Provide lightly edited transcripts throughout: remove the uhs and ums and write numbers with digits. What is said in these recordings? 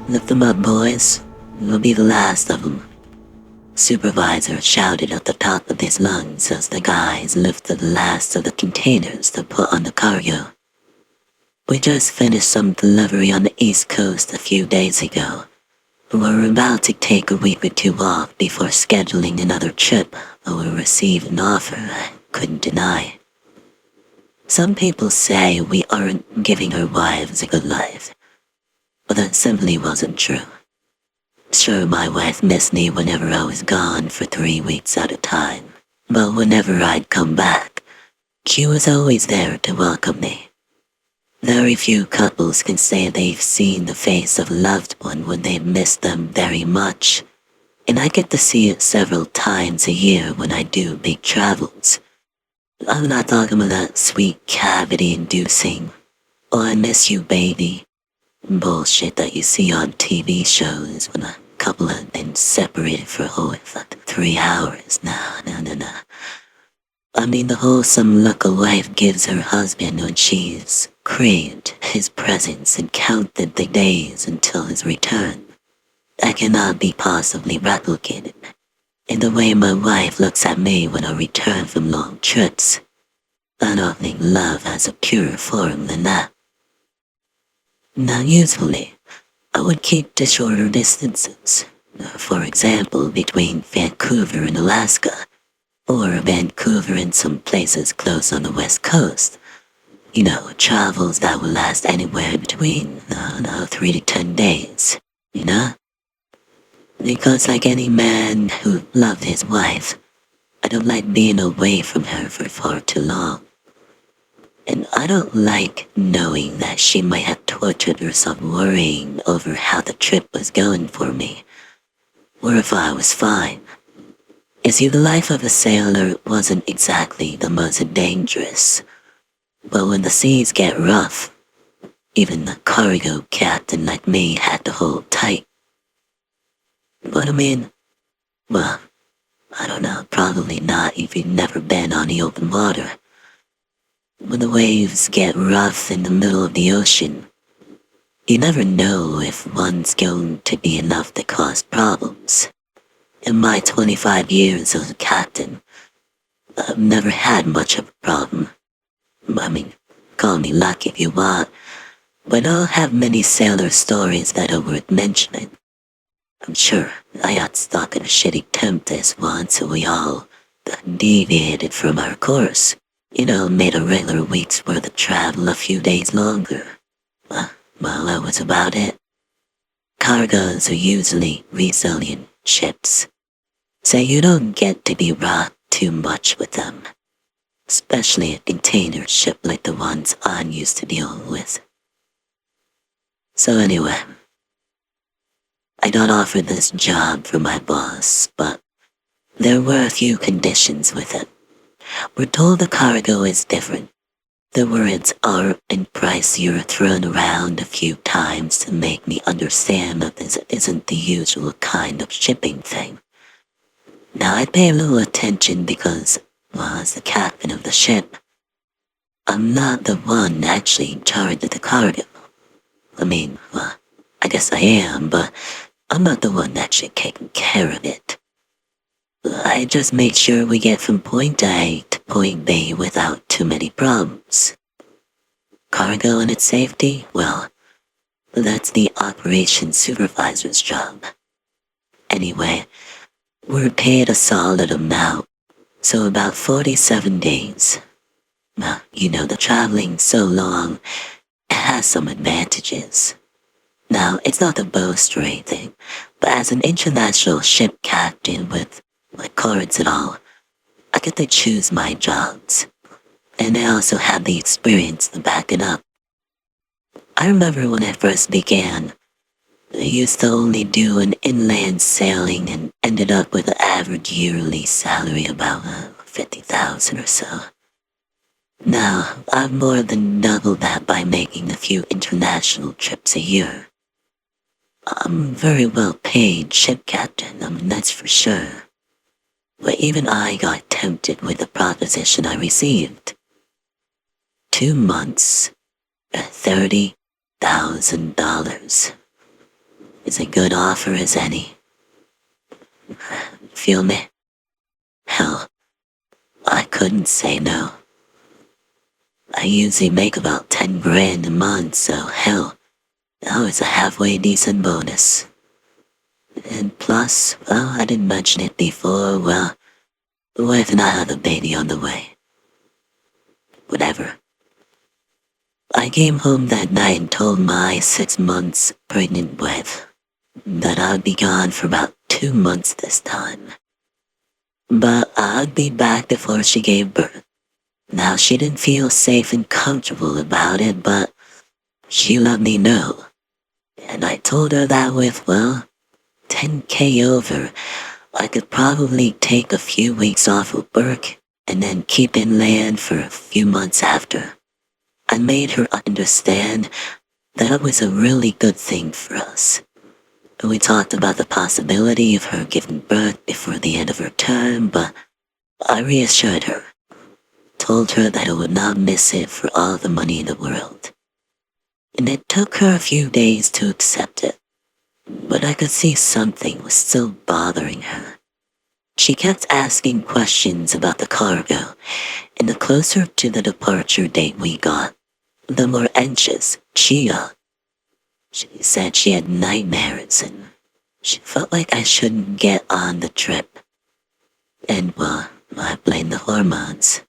Lift them up, boys. We'll be the last of them. Supervisor shouted at the top of his lungs as the guys lifted the last of the containers to put on the cargo. We just finished some delivery on the East Coast a few days ago. We were about to take a week or two off before scheduling another trip, but we received an offer I couldn't deny. Some people say we aren't giving our wives a good life, but that simply wasn't true. Sure, my wife missed me whenever I was gone for 3 weeks at a time, but whenever I'd come back, she was always there to welcome me. Very few couples can say they've seen the face of a loved one when they've missed them very much, and I get to see it several times a year when I do big travels. I'm not talking about that sweet cavity-inducing, "oh, I miss you, baby," bullshit that you see on TV shows when a couple have been separated for 3 hours. Nah. I mean the wholesome look a wife gives her husband when she's craved his presence and counted the days until his return. That cannot be possibly replicated. And the way my wife looks at me when I return from long trips, I don't think love has a purer form than that. Now usually, I would keep to shorter distances, for example between Vancouver and Alaska, or Vancouver and some places close on the west coast. Travels that will last anywhere between 3 to 10 days, Because like any man who loved his wife, I don't like being away from her for far too long. And I don't like knowing that she might have tortured herself worrying over how the trip was going for me, or if I was fine. You see, the life of a sailor wasn't exactly the most dangerous, but when the seas get rough, even the cargo captain like me had to hold tight. But I don't know, probably not if you've never been on the open water. When the waves get rough in the middle of the ocean, you never know if one's going to be enough to cause problems. In my 25 years as a captain, I've never had much of a problem. Call me lucky if you want, but I don't have many sailor stories that are worth mentioning. I'm sure I got stuck in a shitty tempest once and we all deviated from our course. Made a regular week's worth of travel a few days longer. Well, that was about it. Cargoes are usually resilient ships, so you don't get to be rocked too much with them, especially a container ship like the ones I'm used to dealing with. So anyway, I got offered this job from my boss, but there were a few conditions with it. We're told the cargo is different. The words "art" and "pricier" are thrown around a few times to make me understand that this isn't the usual kind of shipping thing. Now I pay a little attention because, as the captain of the ship, I'm not the one actually in charge of the cargo. I guess I am, but I'm not the one actually taking care of it. I just make sure we get from point A to point B without too many problems. Cargo and its safety, well, that's the operations supervisor's job. Anyway, we're paid a solid amount, so about 47 days. The traveling's so long, it has some advantages. Now, it's not to boast or anything, but as an international ship captain with cards and all, I get to choose my jobs, and I also have the experience to back it up. I remember when I first began, I used to only do an inland sailing and ended up with an average yearly salary about 50,000 or so. Now, I've more than doubled that by making a few international trips a year. I'm a very well paid ship captain, that's for sure. But even I got tempted with the proposition I received. 2 months, $30,000. is a good offer as any. Feel me? Hell, I couldn't say no. I usually make about 10 grand a month, so hell, that was a halfway decent bonus. And plus, well, I didn't mention it before, well, the wife and I have a baby on the way. Whatever. I came home that night and told my 6 months pregnant wife that I'd be gone for about 2 months this time. But I'd be back before she gave birth. Now she didn't feel safe and comfortable about it, but she let me know. And I told her that with, well, 10K over, I could probably take a few weeks off of work and then keep in land for a few months after. I made her understand that was a really good thing for us. We talked about the possibility of her giving birth before the end of her term, but I reassured her, told her that I would not miss it for all the money in the world. And it took her a few days to accept it, but I could see something was still bothering her. She kept asking questions about the cargo, and the closer to the departure date we got, the more anxious she got. She said she had nightmares and she felt like I shouldn't get on the trip. And well, I blamed the hormones.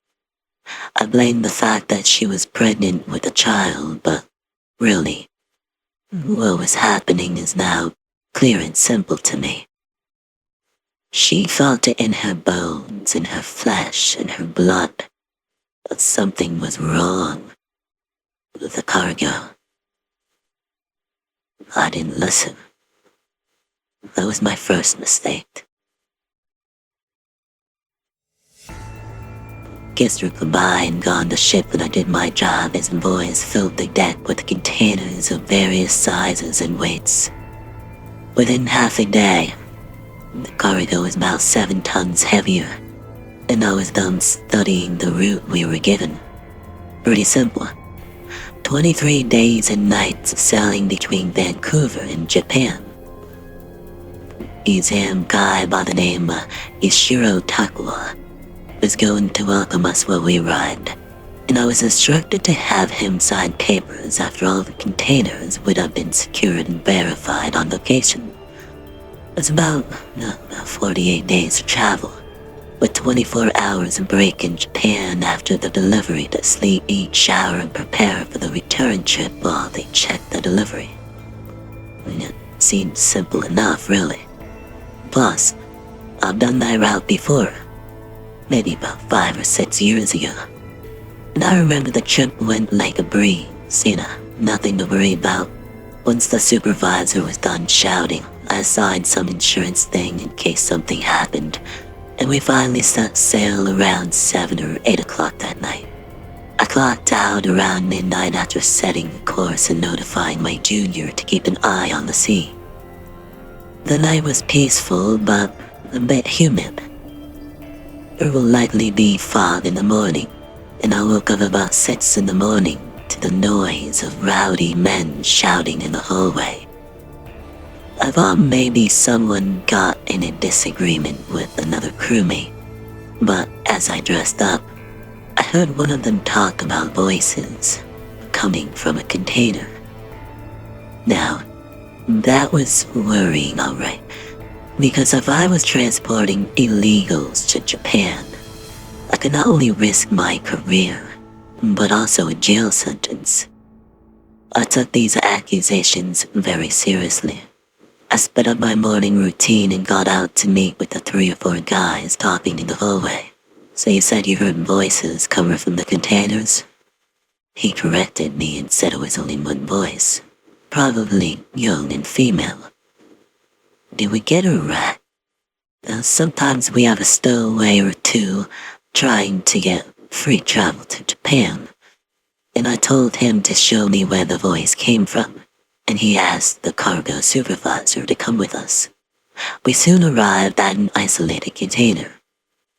I blamed the fact that she was pregnant with a child, but really, what was happening is now clear and simple to me. She felt it in her bones, in her flesh, in her blood, that something was wrong with the cargo. I didn't listen. That was my first mistake. Kids were goodbye and gone to ship when I did my job as boys filled the deck with containers of various sizes and weights. Within half a day, the cargo was about 7 tons heavier, and I was done studying the route we were given. Pretty simple. 23 days and nights sailing between Vancouver and Japan. Museum guy by the name Ishiro Takwa was going to welcome us while we arrived, and I was instructed to have him sign papers after all the containers would have been secured and verified on location. It's about 48 days of travel, with 24 hours of break in Japan after the delivery to sleep, eat, shower, and prepare for the return trip while they checked the delivery. It seemed simple enough, really. Plus, I've done that route before, maybe about 5 or 6 years ago. And I remember the trip went like a breeze, nothing to worry about. Once the supervisor was done shouting, I signed some insurance thing in case something happened, and we finally set sail around 7 or 8 o'clock that night. I clocked out around midnight after setting the course and notifying my junior to keep an eye on the sea. The night was peaceful, but a bit humid. There will likely be fog in the morning, and I woke up about 6 in the morning to the noise of rowdy men shouting in the hallway. I thought maybe someone got in a disagreement with another crewmate, but as I dressed up, I heard one of them talk about voices coming from a container. Now, that was worrying, alright, because if I was transporting illegals to Japan, I could not only risk my career, but also a jail sentence. I took these accusations very seriously. I sped up my morning routine and got out to meet with the 3 or 4 guys talking in the hallway. So you said you heard voices coming from the containers? He corrected me and said it was only one voice, probably young and female. Did we get her right? Sometimes we have a stowaway or two trying to get free travel to Japan, and I told him to show me where the voice came from, and he asked the cargo supervisor to come with us. We soon arrived at an isolated container.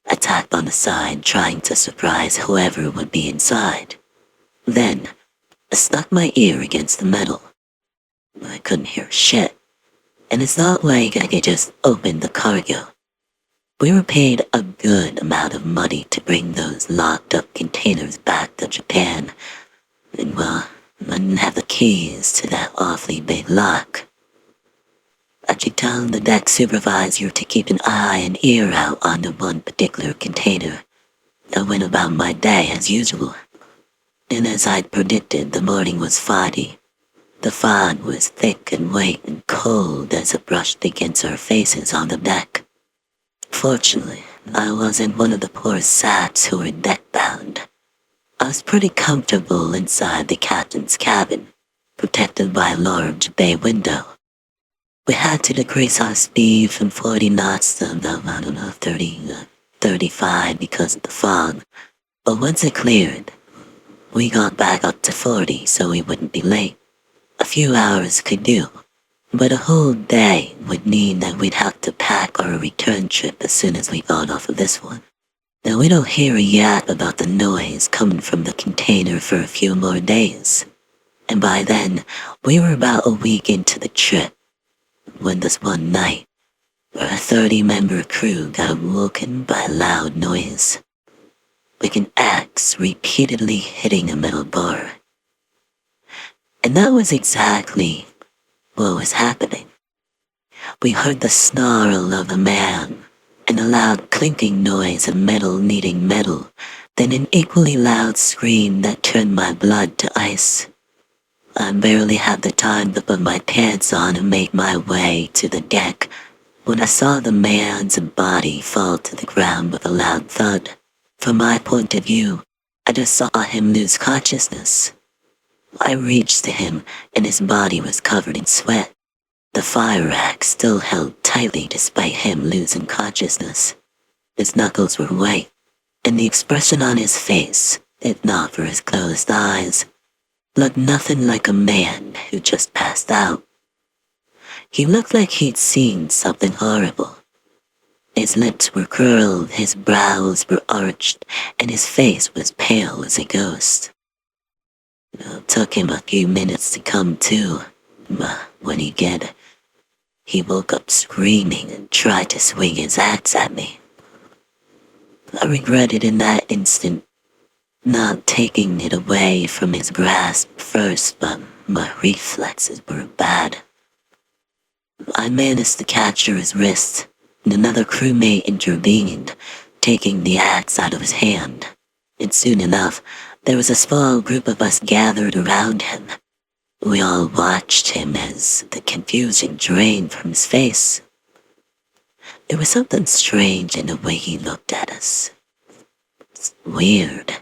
I tapped on the side, trying to surprise whoever would be inside. Then, I stuck my ear against the metal. I couldn't hear shit. and it's not like I could just open the cargo. We were paid a good amount of money to bring those locked up containers back to Japan, and well, I didn't have the keys to that awfully big lock. I should tell the deck supervisor to keep an eye and ear out on the one particular container. I went about my day as usual, and as I'd predicted, the morning was foggy. The fog was thick and white and cold as it brushed against our faces on the deck. Fortunately, I wasn't one of the poor saps who were deck-bound. I was pretty comfortable inside the captain's cabin, protected by a large bay window. We had to decrease our speed from 40 knots to about, 35 because of the fog. But once it cleared, we got back up to 40 so we wouldn't be late. A few hours could do, but a whole day would mean that we'd have to pack our return trip as soon as we got off of this one. Now we don't hear yet about the noise coming from the container for a few more days. And by then, we were about a week into the trip, when this one night, our 30-member crew got awoken by a loud noise, like an axe repeatedly hitting a metal bar. And that was exactly what was happening. We heard the snarl of a man, and a loud clinking noise of metal meeting metal, then an equally loud scream that turned my blood to ice. I barely had the time to put my pants on and make my way to the deck when I saw the man's body fall to the ground with a loud thud. From my point of view, I just saw him lose consciousness. I reached to him and his body was covered in sweat. The fire axe still held tightly despite him losing consciousness. His knuckles were white, and the expression on his face, if not for his closed eyes, looked nothing like a man who just passed out. He looked like he'd seen something horrible. His lips were curled, his brows were arched, and his face was pale as a ghost. It took him a few minutes to come to, but when he did, he woke up screaming and tried to swing his axe at me. I regretted in that instant not taking it away from his grasp first, but my reflexes were bad. I managed to capture his wrist, and another crewmate intervened, taking the axe out of his hand. And soon enough, there was a small group of us gathered around him. We all watched him as the confusion drained from his face. There was something strange in the way he looked at us. It's weird.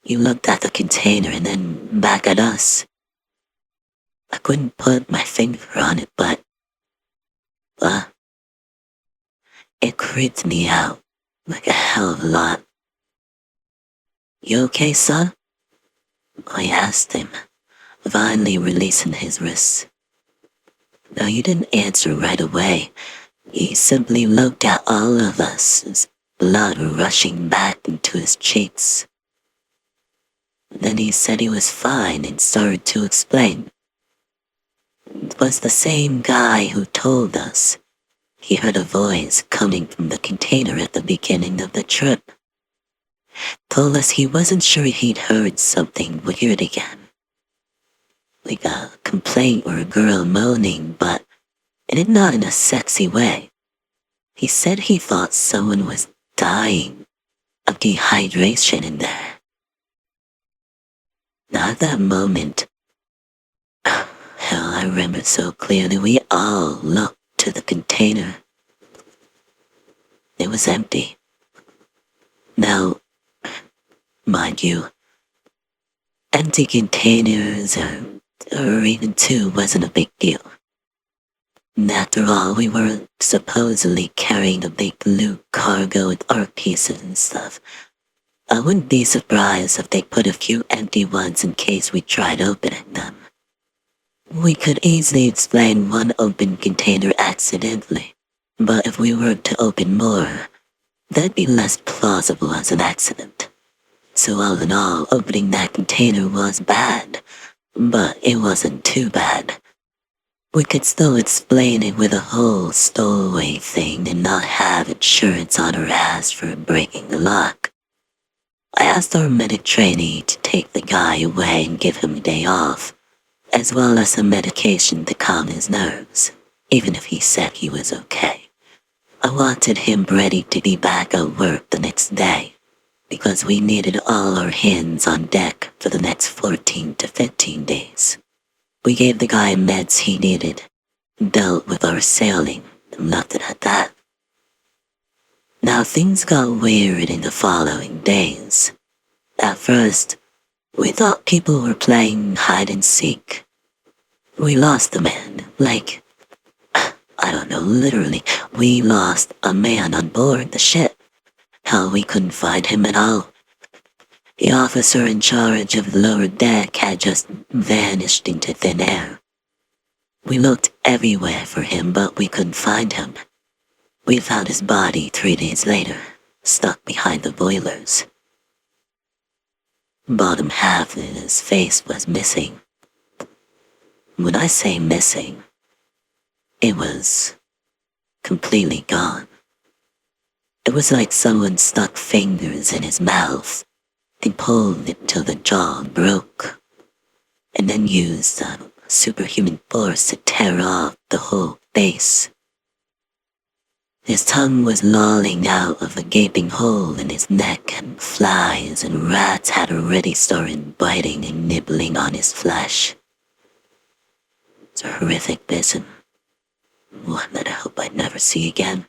He looked at the container and then back at us. I couldn't put my finger on it, but it creeped me out like a hell of a lot. "You okay, son?" I asked him, finally releasing his wrists. No, he didn't answer right away. He simply looked at all of us, his blood rushing back into his cheeks. Then he said he was fine and started to explain. It was the same guy who told us he heard a voice coming from the container at the beginning of the trip. Told us he wasn't sure he'd heard something weird again, like a complaint or a girl moaning, but not in a sexy way. He said he thought someone was dying of dehydration in there. Now at that moment, hell, I remember so clearly, we all looked to the container. It was empty. Now, mind you, empty containers or even two wasn't a big deal. And after all, we were supposedly carrying a big loot cargo with art pieces and stuff. I wouldn't be surprised if they put a few empty ones in case we tried opening them. We could easily explain one open container accidentally, but if we were to open more, that'd be less plausible as an accident. So all in all, opening that container was bad, but it wasn't too bad. We could still explain it with a whole stowaway thing and not have insurance on our ass for breaking the lock. I asked our medic trainee to take the guy away and give him a day off, as well as some medication to calm his nerves, even if he said he was okay. I wanted him ready to be back at work the next day, because we needed all our hands on deck for the next 14 to 15 days. We gave the guy meds he needed, dealt with our sailing, and left it at that. Now things got weird in the following days. At first, we thought people were playing hide and seek. We lost the man, I don't know, literally, we lost a man on board the ship. Hell, we couldn't find him at all. The officer in charge of the lower deck had just vanished into thin air. We looked everywhere for him, but we couldn't find him. We found his body 3 days later, stuck behind the boilers. Bottom half of his face was missing. When I say missing, it was completely gone. It was like someone stuck fingers in his mouth and pulled it till the jaw broke, and then used superhuman force to tear off the whole face. His tongue was lolling out of a gaping hole in his neck, and flies and rats had already started biting and nibbling on his flesh. It's a horrific vision, one that I hope I never see again.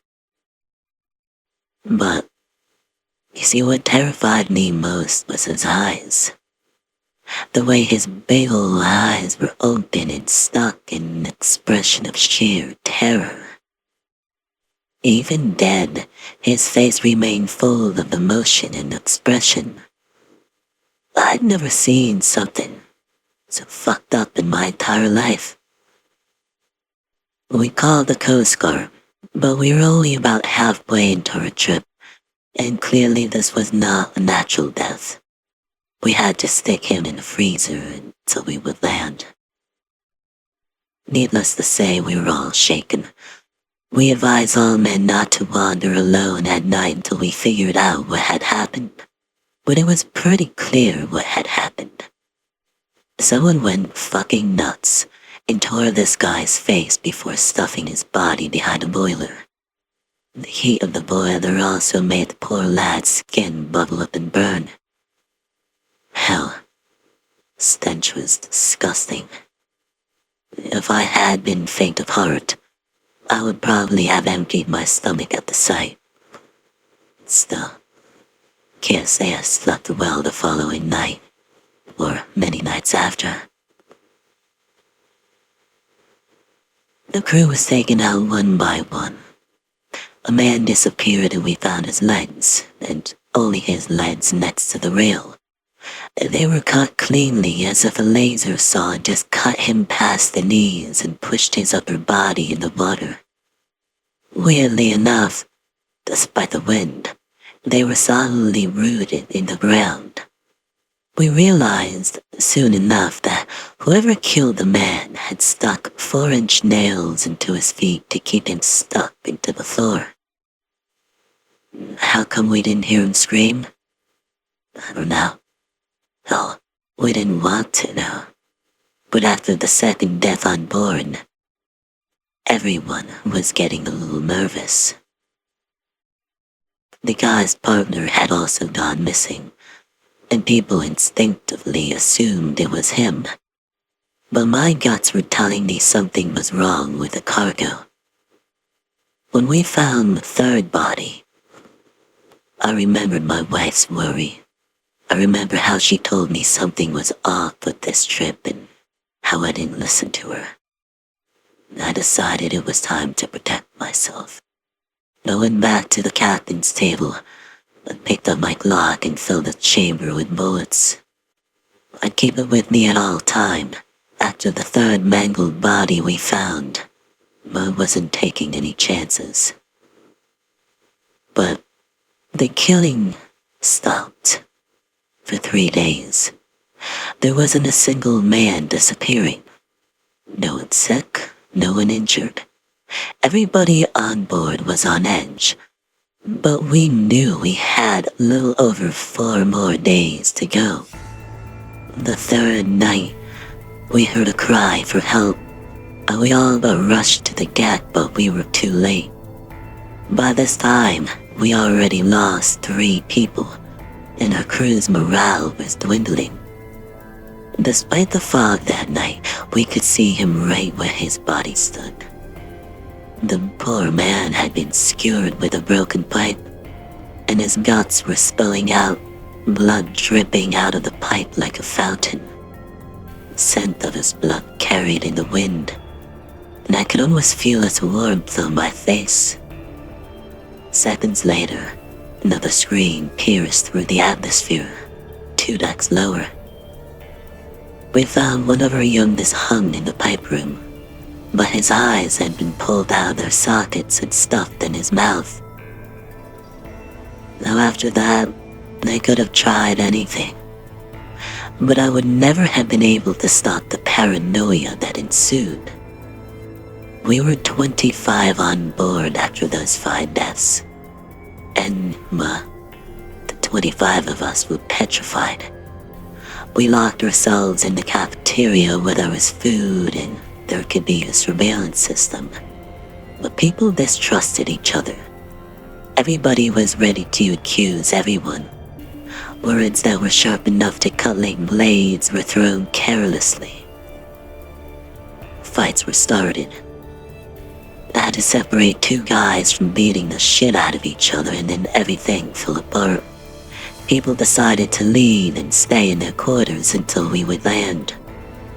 But, you see, what terrified me most was his eyes. The way his big old eyes were open and stuck in an expression of sheer terror. Even dead, his face remained full of emotion and expression. I'd never seen something so fucked up in my entire life. We called the Coast Guard, but we were only about halfway into our trip, and clearly this was not a natural death. We had to stick him in the freezer until we would land. Needless to say, we were all shaken. We advised all men not to wander alone at night until we figured out what had happened. But it was pretty clear what had happened. Someone went fucking nuts and tore this guy's face before stuffing his body behind a boiler. The heat of the boiler also made the poor lad's skin bubble up and burn. Hell, stench was disgusting. If I had been faint of heart, I would probably have emptied my stomach at the sight. Still, can't say I slept well the following night, or many nights after. The crew was taken out one by one. A man disappeared and we found his legs, and only his legs next to the rail. They were cut cleanly as if a laser saw just cut him past the knees and pushed his upper body in the water. Weirdly enough, despite the wind, they were solidly rooted in the ground. We realized soon enough that whoever killed the man had stuck 4-inch nails into his feet to keep him stuck into the floor. How come we didn't hear him scream? I don't know. Hell, we didn't want to know. But after the second death on board, everyone was getting a little nervous. The guy's partner had also gone missing, and people instinctively assumed it was him. But my guts were telling me something was wrong with the cargo. When we found the third body, I remembered my wife's worry. I remember how she told me something was off with this trip and how I didn't listen to her. I decided it was time to protect myself. I went back to the captain's table and picked up my Glock and filled the chamber with bullets. I'd keep it with me at all times after the third mangled body we found, but I wasn't taking any chances. But the killing stopped. For 3 days, there wasn't a single man disappearing. No one sick, no one injured. Everybody on board was on edge, but we knew we had a little over 4 more days to go. The third night, we heard a cry for help, and we all but rushed to the deck, but we were too late. By this time, we already lost 3 people, and our crew's morale was dwindling. Despite the fog that night, we could see him right where his body stood. The poor man had been skewered with a broken pipe, and his guts were spilling out, blood dripping out of the pipe like a fountain. The scent of his blood carried in the wind, and I could almost feel its warmth on my face. Seconds later, another scream pierced through the atmosphere, 2 decks lower. We found one of our youngest hung in the pipe room, but his eyes had been pulled out of their sockets and stuffed in his mouth. Now after that, I could have tried anything, but I would never have been able to stop the paranoia that ensued. We were 25 on board after those 5 deaths, and the 25 of us were petrified. We locked ourselves in the cafeteria where there was food and there could be a surveillance system. But people distrusted each other. Everybody was ready to accuse everyone. Words that were sharp enough to cut like blades were thrown carelessly. Fights were started. I had to separate 2 guys from beating the shit out of each other, and then everything fell apart. People decided to leave and stay in their quarters until we would land.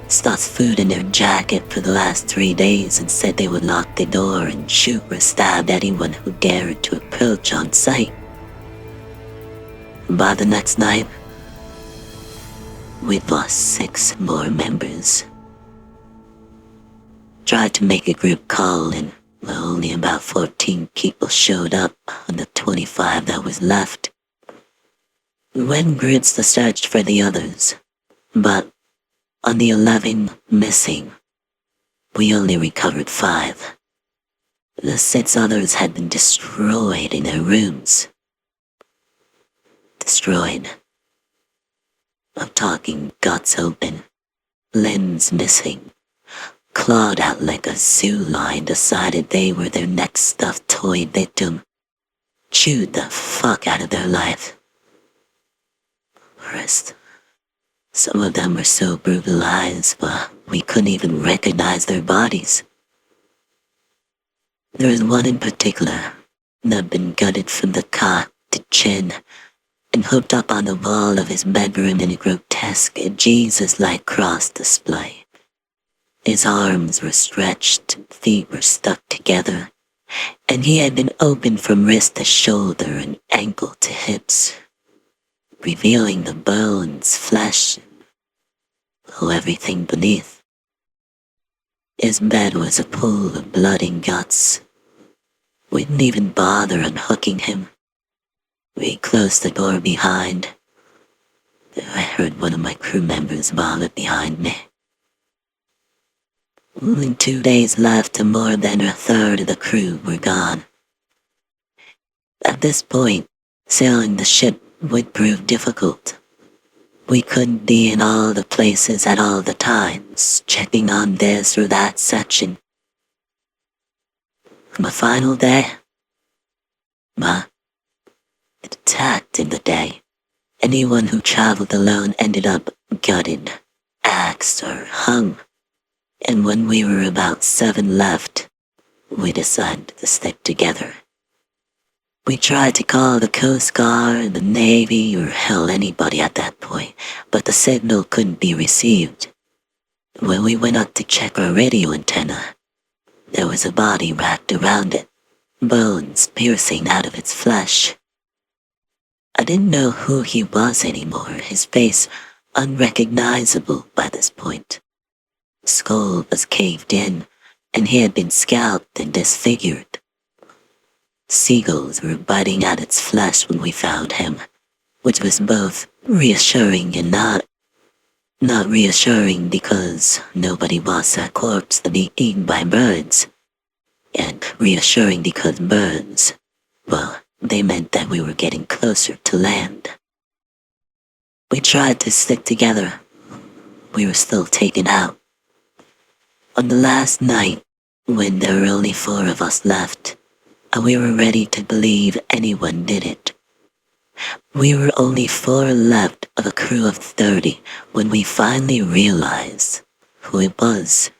Stuffed food in their jacket for the last 3 days and said they would lock the door and shoot or stab anyone who dared to approach on sight. By the next night, we'd lost 6 more members. Tried to make a group call, and only about 14 people showed up on the 25 that was left. We went in groups to search for the others, but on the 11 missing, we only recovered 5. The 6 others had been destroyed in their rooms. Destroyed. I'm talking guts open, limbs missing, clawed out like a zoo lion decided they were their next stuffed toy victim, chewed the fuck out of their life. Rest. Some of them were so brutalized, but we couldn't even recognize their bodies. There was one in particular that had been gutted from the cock to chin and hooked up on the wall of his bedroom in a grotesque Jesus-like cross display. His arms were stretched and feet were stuck together, and he had been opened from wrist to shoulder and ankle to hips, revealing the bones, flesh, and everything beneath. His bed was a pool of blood and guts. We didn't even bother unhooking him. We closed the door behind. I heard one of my crew members vomit behind me. Only 2 days left and more than a third of the crew were gone. At this point, sailing the ship would prove difficult. We couldn't be in all the places at all the times, checking on this or that section. On the final day, it attacked in the day. Anyone who traveled alone ended up gutted, axed, or hung. And when we were about 7 left, we decided to stick together. We tried to call the Coast Guard, the Navy, or hell anybody at that point, but the signal couldn't be received. When we went up to check our radio antenna, there was a body wrapped around it, bones piercing out of its flesh. I didn't know who he was anymore, his face unrecognizable by this point. Skull was caved in, and he had been scalped and disfigured. Seagulls were biting at its flesh when we found him, which was both reassuring and not. Not reassuring because nobody wants that corpse to be eaten by birds, and reassuring because birds, well, they meant that we were getting closer to land. We tried to stick together. We were still taken out. On the last night, when there were only 4 of us left, and we were ready to believe anyone did it. We were only 4 left of a crew of 30 when we finally realized who it was.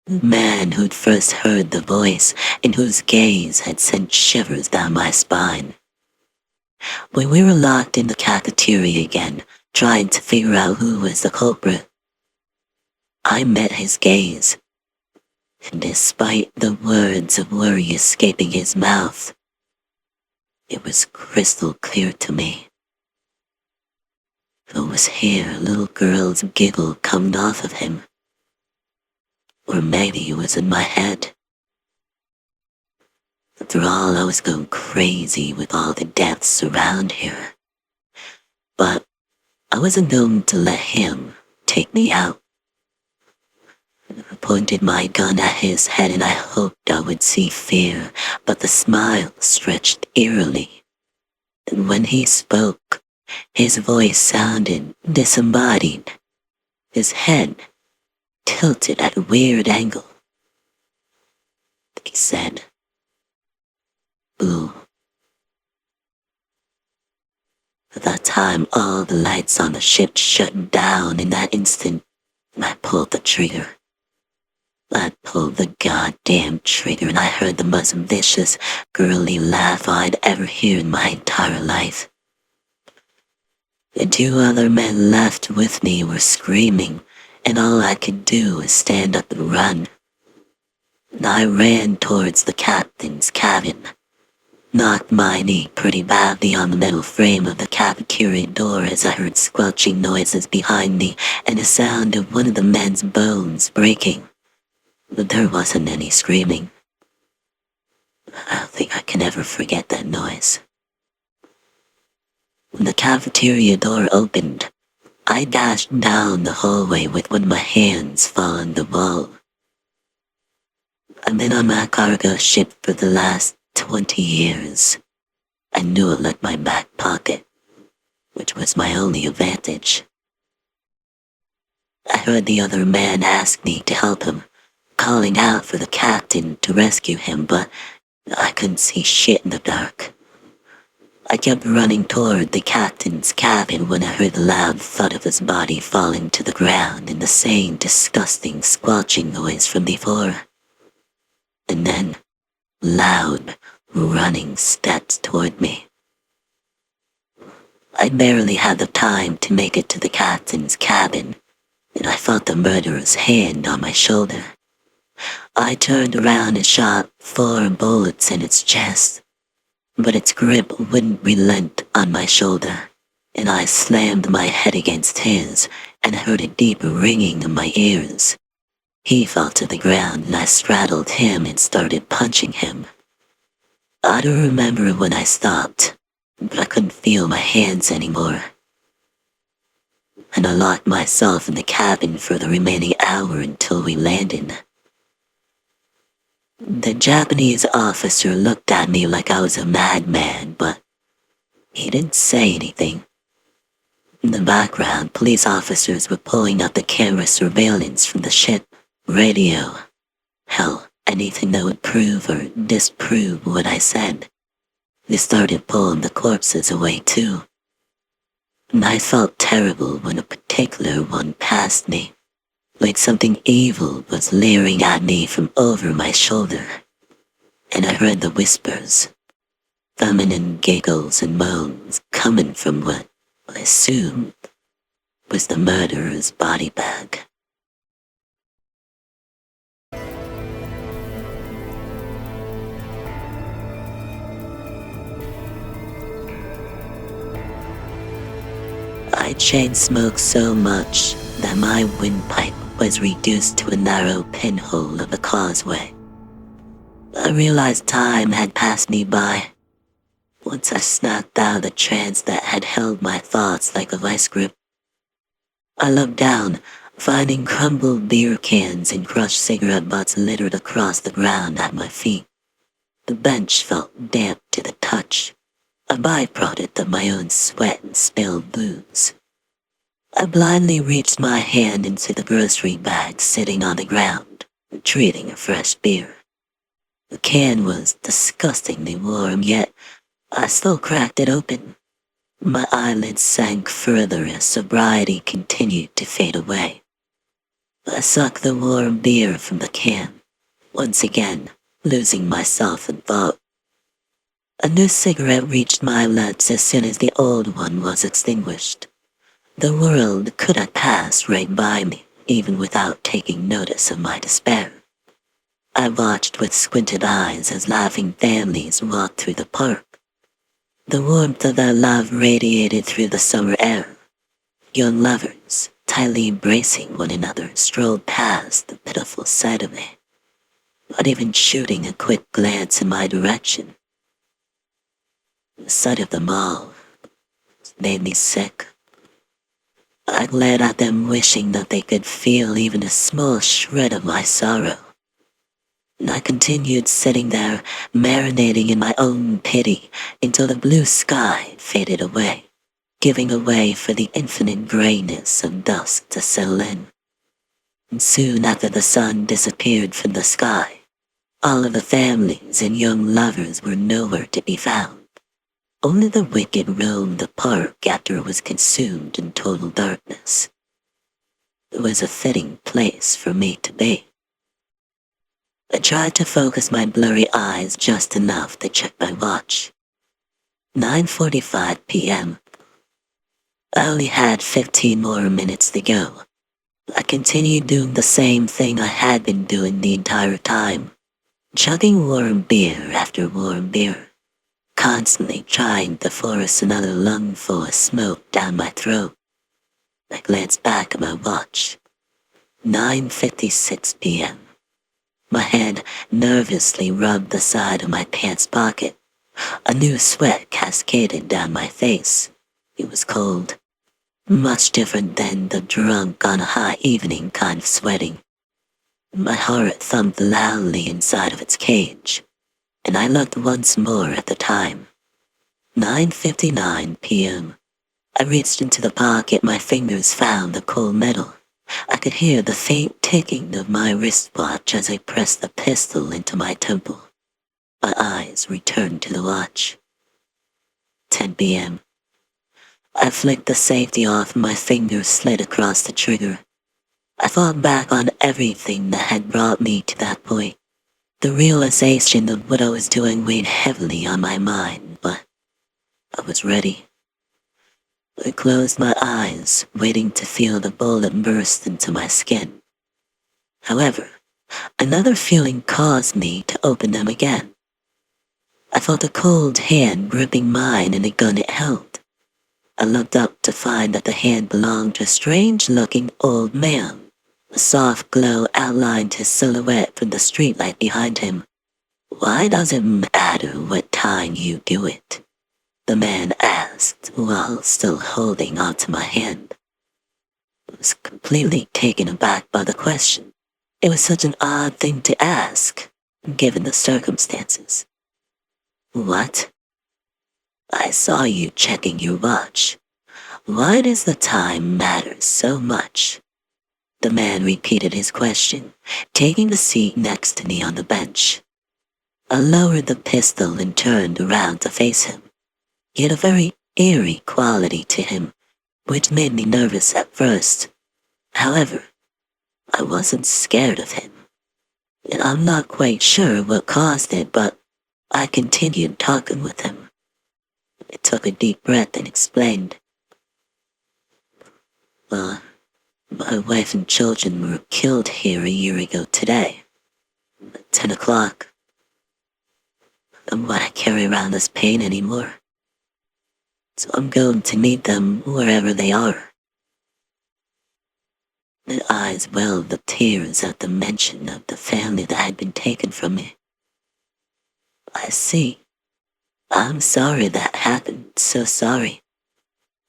The man who'd first heard the voice and whose gaze had sent shivers down my spine. When we were locked in the cafeteria again, trying to figure out who was the culprit, I met his gaze, and despite the words of worry escaping his mouth, it was crystal clear to me. It was here a little girl's giggle coming off of him. Or maybe it was in my head. After all, I was going crazy with all the deaths around here. But I wasn't going to let him take me out. I pointed my gun at his head and I hoped I would see fear, but the smile stretched eerily. And when he spoke, his voice sounded disembodied. His head tilted at a weird angle. He said, "Boo." At that time, all the lights on the ship shut down. In that instant, I pulled the trigger. I pulled the goddamn trigger and I heard the most vicious, girly laugh I'd ever heard in my entire life. The 2 other men left with me were screaming, and all I could do was stand up and run. And I ran towards the captain's cabin, knocked my knee pretty badly on the metal frame of the cafeteria door as I heard squelching noises behind me and the sound of one of the men's bones breaking. But there wasn't any screaming. I don't think I can ever forget that noise. When the cafeteria door opened, I dashed down the hallway with one of my hands on the wall. I've been on my cargo ship for the last 20 years. I knew it like my back pocket, which was my only advantage. I heard the other man ask me to help him, calling out for the captain to rescue him, but I couldn't see shit in the dark. I kept running toward the captain's cabin when I heard the loud thud of his body falling to the ground and the same disgusting squelching noise from before. And then, loud, running steps toward me. I barely had the time to make it to the captain's cabin, and I felt the murderer's hand on my shoulder. I turned around and shot 4 bullets in its chest, but its grip wouldn't relent on my shoulder, and I slammed my head against his and heard a deep ringing in my ears. He fell to the ground and I straddled him and started punching him. I don't remember when I stopped, but I couldn't feel my hands anymore. And I locked myself in the cabin for the remaining hour until we landed. The Japanese officer looked at me like I was a madman, but he didn't say anything. In the background, police officers were pulling up the camera surveillance from the ship, radio. Hell, anything that would prove or disprove what I said. They started pulling the corpses away too. And I felt terrible when a particular one passed me. Like something evil was leering at me from over my shoulder. And I heard the whispers, feminine giggles and moans coming from what I assumed was the murderer's body bag. I chain smoked so much that my windpipe was reduced to a narrow pinhole of a causeway. I realized time had passed me by. Once I snapped out of the trance that had held my thoughts like a vice grip. I looked down, finding crumbled beer cans and crushed cigarette butts littered across the ground at my feet. The bench felt damp to the touch, a byproduct of my own sweat and spilled booze. I blindly reached my hand into the grocery bag sitting on the ground, retrieving a fresh beer. The can was disgustingly warm, yet I still cracked it open. My eyelids sank further as sobriety continued to fade away. I sucked the warm beer from the can, once again losing myself in thought. A new cigarette reached my lips as soon as the old one was extinguished. The world could have passed right by me, even without taking notice of my despair. I watched with squinted eyes as laughing families walked through the park. The warmth of their love radiated through the summer air. Young lovers, tightly embracing one another, strolled past the pitiful sight of me, not even shooting a quick glance in my direction. The sight of them all made me sick. I glared at them, wishing that they could feel even a small shred of my sorrow. And I continued sitting there, marinating in my own pity until the blue sky faded away, giving way for the infinite grayness of dusk to settle in. And soon after the sun disappeared from the sky, all of the families and young lovers were nowhere to be found. Only the wicked roamed the park after it was consumed in total darkness. It was a fitting place for me to be. I tried to focus my blurry eyes just enough to check my watch. 9:45 p.m. I only had 15 more minutes to go. I continued doing the same thing I had been doing the entire time, chugging warm beer after warm beer, constantly trying to force another lungful of smoke down my throat. I glanced back at my watch. 9:56 p.m. My hand nervously rubbed the side of my pants pocket. A new sweat cascaded down my face. It was cold, much different than the drunk on a hot evening kind of sweating. My heart thumped loudly inside of its cage, and I looked once more at the time. 9:59 p.m. I reached into the pocket, my fingers found the cold metal. I could hear the faint ticking of my wristwatch as I pressed the pistol into my temple. My eyes returned to the watch. 10 p.m. I flicked the safety off and my fingers slid across the trigger. I thought back on everything that had brought me to that point. The realization of what I was doing weighed heavily on my mind, but I was ready. I closed my eyes, waiting to feel the bullet burst into my skin. However, another feeling caused me to open them again. I felt a cold hand gripping mine and a gun it held. I looked up to find that the hand belonged to a strange-looking old man. A soft glow outlined his silhouette from the streetlight behind him. "Why does it matter what time you do it?" the man asked while still holding onto my hand. I was completely taken aback by the question. It was such an odd thing to ask, given the circumstances. "What?" "I saw you checking your watch. Why does the time matter so much?" The man repeated his question, taking the seat next to me on the bench. I lowered the pistol and turned around to face him. He had a very eerie quality to him, which made me nervous at first. However, I wasn't scared of him. And I'm not quite sure what caused it, but I continued talking with him. I took a deep breath and explained. "Well, my wife and children were killed here a year ago today, at 10 o'clock. And why carry around this pain anymore? So I'm going to meet them wherever they are." My eyes welled with tears at the mention of the family that had been taken from me. "I see. I'm sorry that happened, so sorry.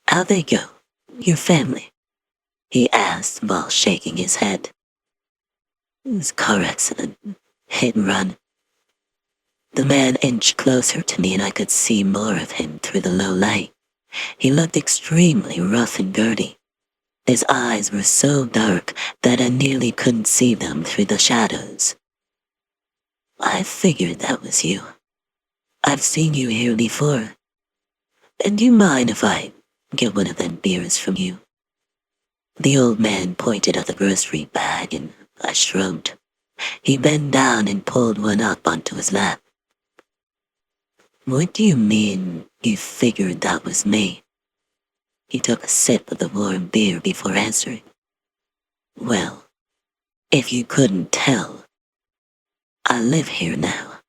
How'd they go? Your family?" he asked while shaking his head. It was a car accident. Hit and run. The man inched closer to me and I could see more of him through the low light. He looked extremely rough and dirty. His eyes were so dark that I nearly couldn't see them through the shadows. I figured that was you. I've seen you here before. And do you mind if I get one of them beers from you? The old man pointed at the grocery bag and I shrugged. He bent down and pulled one up onto his lap. What do you mean you figured that was me? He took a sip of the warm beer before answering. Well, if you couldn't tell, I live here now.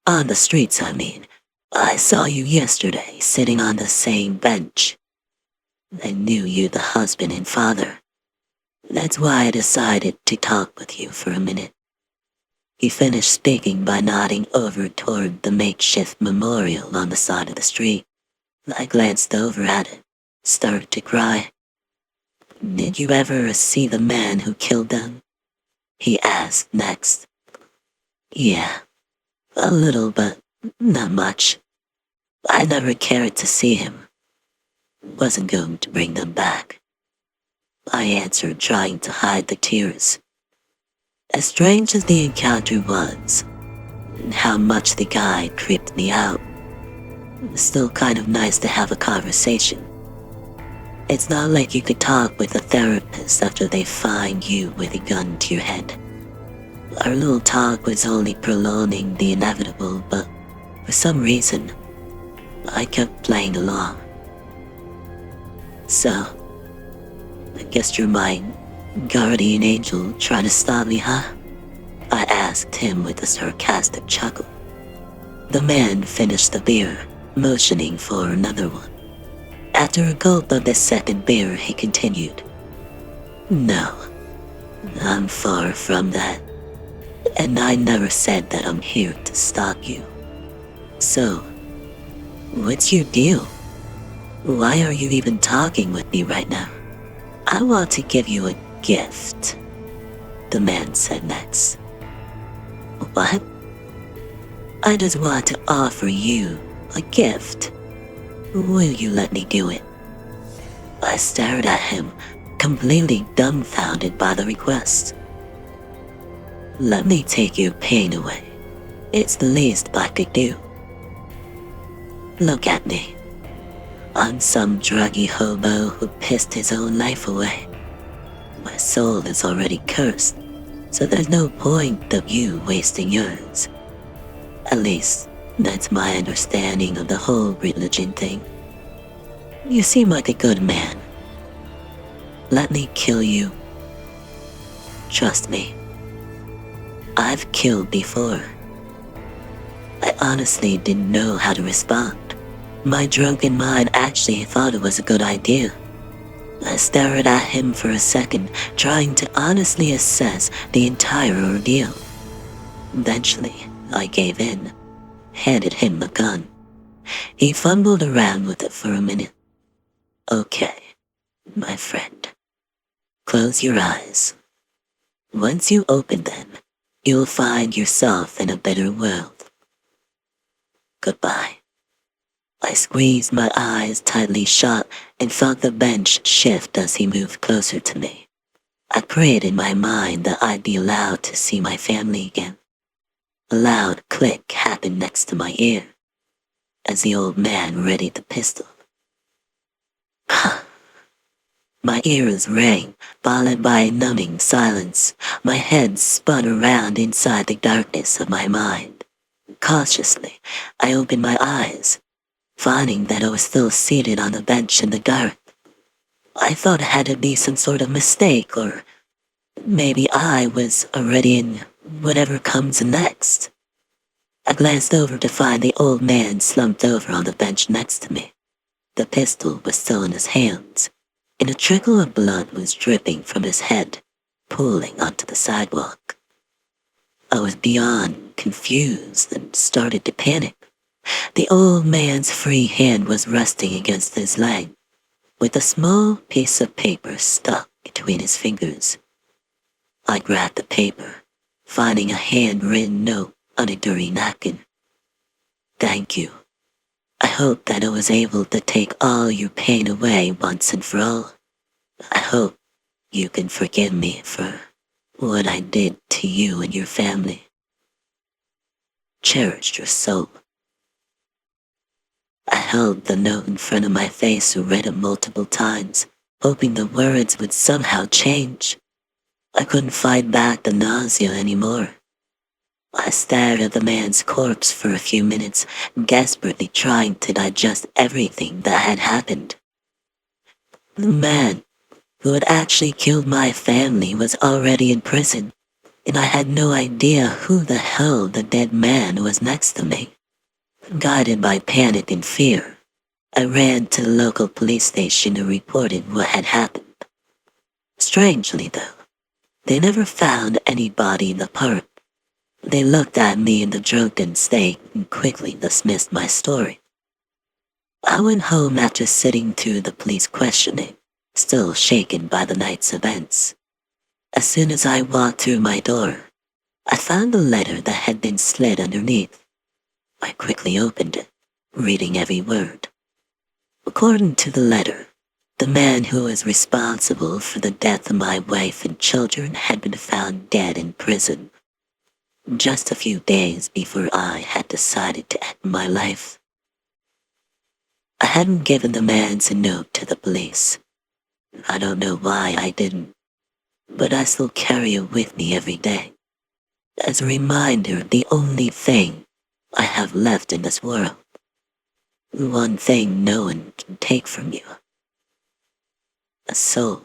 On the streets, I mean. I saw you yesterday sitting on the same bench. I knew you the husband and father. That's why I decided to talk with you for a minute. He finished speaking by nodding over toward the makeshift memorial on the side of the street. I glanced over at it, started to cry. Did you ever see the man who killed them? He asked next. Yeah, a little, but not much. I never cared to see him. Wasn't going to bring them back. I answered, trying to hide the tears. As strange as the encounter was, and how much the guy creeped me out, it was still kind of nice to have a conversation. It's not like you could talk with a therapist after they find you with a gun to your head. Our little talk was only prolonging the inevitable, but for some reason, I kept playing along. So, I guess you're my guardian angel trying to stop me, huh? I asked him with a sarcastic chuckle. The man finished the beer, motioning for another one. After a gulp of the second beer, he continued. No, I'm far from that. And I never said that I'm here to stalk you. So, what's your deal? Why are you even talking with me right now? I want to give you a gift, the man said next. What? I just want to offer you a gift. Will you let me do it? I stared at him, completely dumbfounded by the request. Let me take your pain away. It's the least I could do. Look at me. I'm some druggy hobo who pissed his own life away. My soul is already cursed, so there's no point of you wasting yours. At least, that's my understanding of the whole religion thing. You seem like a good man. Let me kill you. Trust me. I've killed before. I honestly didn't know how to respond. My drunken mind actually thought it was a good idea. I stared at him for a second, trying to honestly assess the entire ordeal. Eventually, I gave in, handed him the gun. He fumbled around with it for a minute. Okay, my friend. Close your eyes. Once you open them, you'll find yourself in a better world. Goodbye. I squeezed my eyes tightly shut and felt the bench shift as he moved closer to me. I prayed in my mind that I'd be allowed to see my family again. A loud click happened next to my ear as the old man readied the pistol. My ears rang, followed by a numbing silence. My head spun around inside the darkness of my mind. Cautiously, I opened my eyes, finding that I was still seated on the bench in the dark. I thought it had to be some sort of mistake, or maybe I was already in whatever comes next. I glanced over to find the old man slumped over on the bench next to me. The pistol was still in his hands, and a trickle of blood was dripping from his head, pooling onto the sidewalk. I was beyond confused and started to panic. The old man's free hand was resting against his leg, with a small piece of paper stuck between his fingers. I grabbed the paper, finding a handwritten note on a dirty napkin. Thank you. I hope that I was able to take all your pain away once and for all. I hope you can forgive me for what I did to you and your family. Cherish your soul. I held the note in front of my face and read it multiple times, hoping the words would somehow change. I couldn't fight back the nausea anymore. I stared at the man's corpse for a few minutes, desperately trying to digest everything that had happened. The man who had actually killed my family was already in prison, and I had no idea who the hell the dead man was next to me. Guided by panic and fear, I ran to the local police station and reported what had happened. Strangely, though, they never found any body in the park. They looked at me in the drunken state and quickly dismissed my story. I went home after sitting through the police questioning, still shaken by the night's events. As soon as I walked through my door, I found a letter that had been slit underneath. I quickly opened it, reading every word. According to the letter, the man who was responsible for the death of my wife and children had been found dead in prison, just a few days before I had decided to end my life. I hadn't given the man's note to the police. I don't know why I didn't, but I still carry it with me every day, as a reminder of the only thing I have left in this world. The one thing no one can take from you. A soul.